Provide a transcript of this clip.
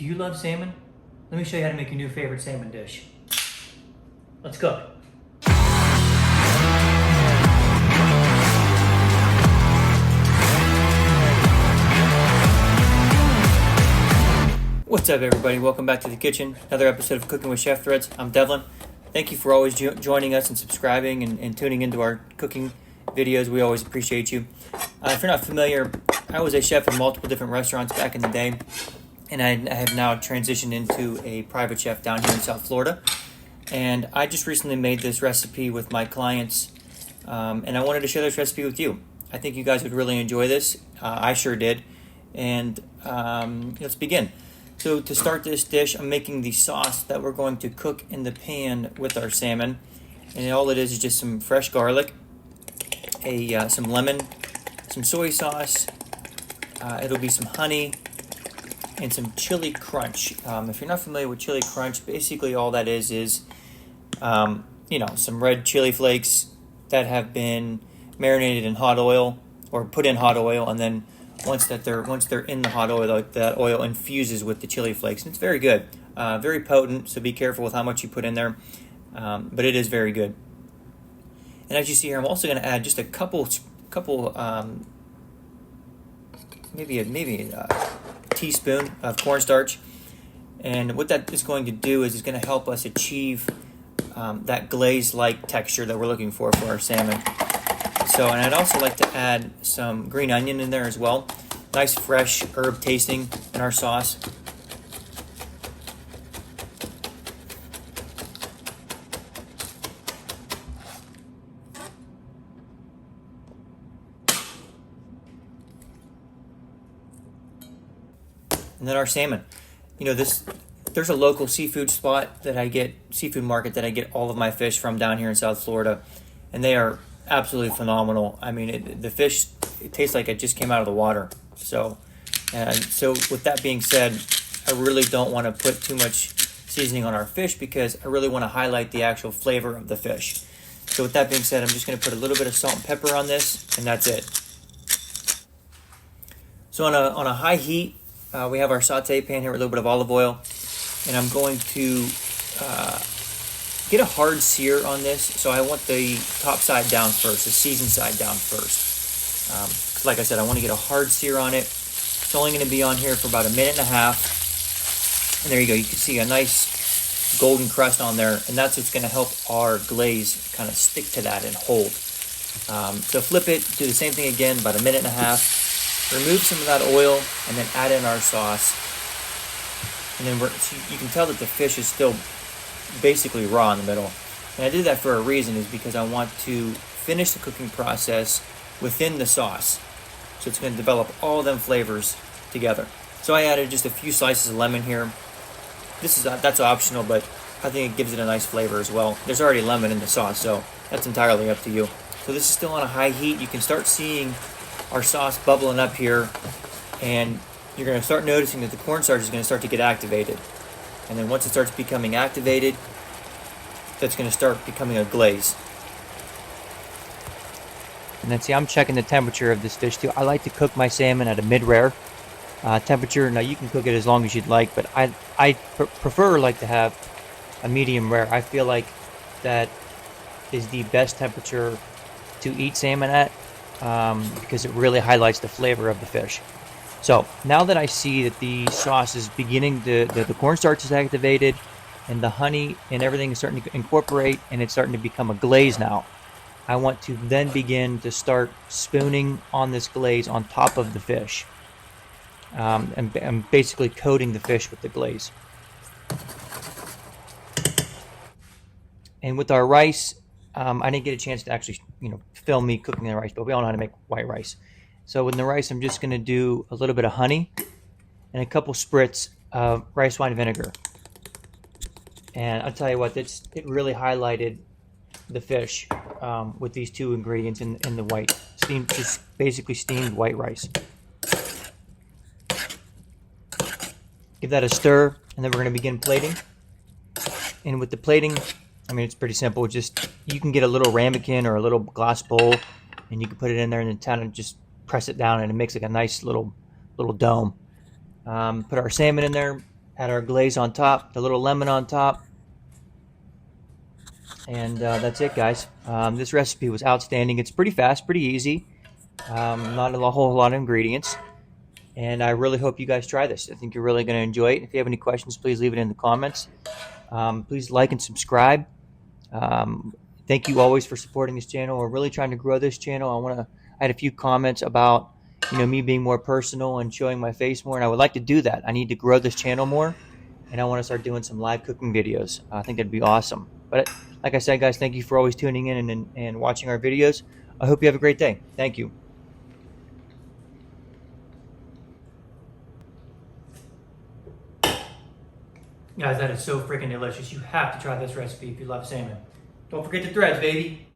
Do you love salmon? Let me show you how to make your new favorite salmon dish. Let's cook. What's up, everybody? Welcome back to the kitchen. Another episode of Cooking with Chef Threads. I'm Devlin. Thank you for always joining us and subscribing and tuning into our cooking videos. We always appreciate you. If you're not familiar, I was a chef in multiple different restaurants back in the day, and I have now transitioned into a private chef down here in South Florida. And I just recently made this recipe with my clients, and I wanted to share this recipe with you. I think you guys would really enjoy this. I sure did. And let's begin. So to start this dish, I'm making the sauce that we're going to cook in the pan with our salmon. And all it is just some fresh garlic, some lemon, some soy sauce, it'll be some honey, and some chili crunch. If you're not familiar with chili crunch, basically all that is some red chili flakes that have been marinated in hot oil or put in hot oil, and then once they're in the hot oil, that oil infuses with the chili flakes, and it's very good, very potent. So be careful with how much you put in there, but it is very good. And as you see here, I'm also going to add just a couple, maybe a teaspoon of cornstarch. And what that is going to do is it's going to help us achieve that glaze-like texture that we're looking for our salmon. So, and I'd also like to add some green onion in there as well. Nice fresh herb tasting in our sauce. And then our salmon. There's a local seafood spot that I get, seafood market that I get all of my fish from down here in South Florida, and they are absolutely phenomenal. I mean, the fish, it tastes like it just came out of the water. So with that being said, I really don't want to put too much seasoning on our fish because I really want to highlight the actual flavor of the fish. So with that being said, I'm just going to put a little bit of salt and pepper on this, and that's it. So on a high heat, we have our saute pan here with a little bit of olive oil, and I'm going to get a hard sear on this. So I want the top side down first, the seasoned side down first. Like I said, I want to get a hard sear on it. It's only going to be on here for about a minute and a half. And there you go. You can see a nice golden crust on there, and that's what's going to help our glaze kind of stick to that and hold. So flip it, do the same thing again, about a minute and a half. Remove some of that oil, and then add in our sauce. And then you can tell that the fish is still basically raw in the middle. And I did that for a reason, is because I want to finish the cooking process within the sauce. So it's going to develop all them flavors together. So I added just a few slices of lemon here. That's optional, but I think it gives it a nice flavor as well. There's already lemon in the sauce, so that's entirely up to you. So this is still on a high heat. You can start seeing our sauce bubbling up here, and you're going to start noticing that the cornstarch is going to start to get activated. And then once it starts becoming activated, that's going to start becoming a glaze. And then see, I'm checking the temperature of this fish too. I like to cook my salmon at a mid-rare temperature. Now you can cook it as long as you'd like, but I prefer to have a medium rare. I feel like that is the best temperature to eat salmon at, because it really highlights the flavor of the fish. So now that I see that the sauce is beginning the cornstarch is activated, and the honey and everything is starting to incorporate, and it's starting to become a glaze now, I want to then begin to start spooning on this glaze on top of the fish. And basically coating the fish with the glaze. And with our rice, I didn't get a chance to actually film me cooking the rice, but we all know how to make white rice. So with the rice, I'm just going to do a little bit of honey and a couple spritz of rice wine vinegar. And I'll tell you what, it really highlighted the fish with these two ingredients in the white, basically steamed white rice. Give that a stir, and then we're going to begin plating. And with the plating, I mean, it's pretty simple. Just, you can get a little ramekin or a little glass bowl, and you can put it in there and then kind of just press it down, and it makes like a nice little dome. Put our salmon in there, Add our glaze on top, the little lemon on top. And that's it, guys. This recipe was outstanding. It's pretty fast, pretty easy. Not a whole lot of ingredients. And I really hope you guys try this. I think you're really going to enjoy it. If you have any questions, please leave it in the comments. Please like and subscribe. Um, Thank you always for supporting this channel. We're really trying to grow this channel. I had a few comments about me being more personal and showing my face more, and I would like to do that. I need to grow this channel more, and I want to start doing some live cooking videos. I think that'd be awesome. But like I said, guys, thank you for always tuning in and watching our videos. I hope you have a great day. Thank you. Guys, that is so freaking delicious. You have to try this recipe if you love salmon. Don't forget the threads, baby.